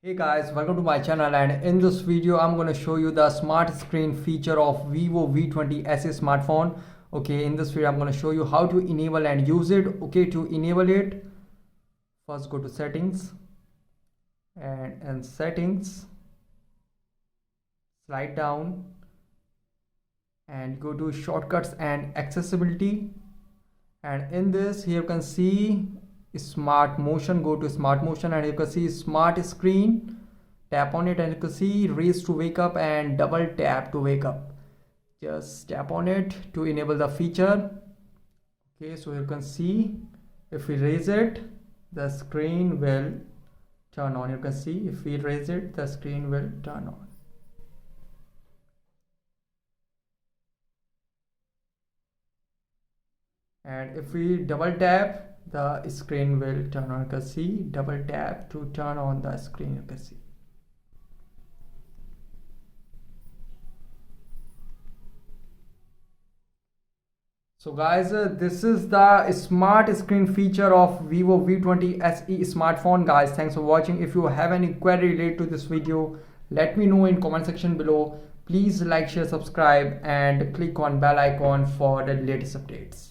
Hey guys, welcome to my channel, and in this video I'm going to show you the smart screen feature of Vivo V20 SE smartphone. Okay, in this video I'm going to show you how to enable and use it. Okay, to enable it, first go to settings, and in settings slide down and go to shortcuts and accessibility, and in this here you can see smart motion. Go to smart motion and you can see smart screen, tap on it and you can see raise to wake up and double tap to wake up. Just tap on it to enable the feature. Okay, so you can see if we raise it, the screen will turn on. You can see if we raise it, the screen will turn on. And if we double tap, the screen will turn on. You can see double tap to turn on the screen. You can see. So guys, this is the smart screen feature of Vivo V20 SE smartphone. Guys, thanks for watching. If you have any query related to this video, let me know in comment section below. Please like, share, subscribe and click on bell icon for the latest updates.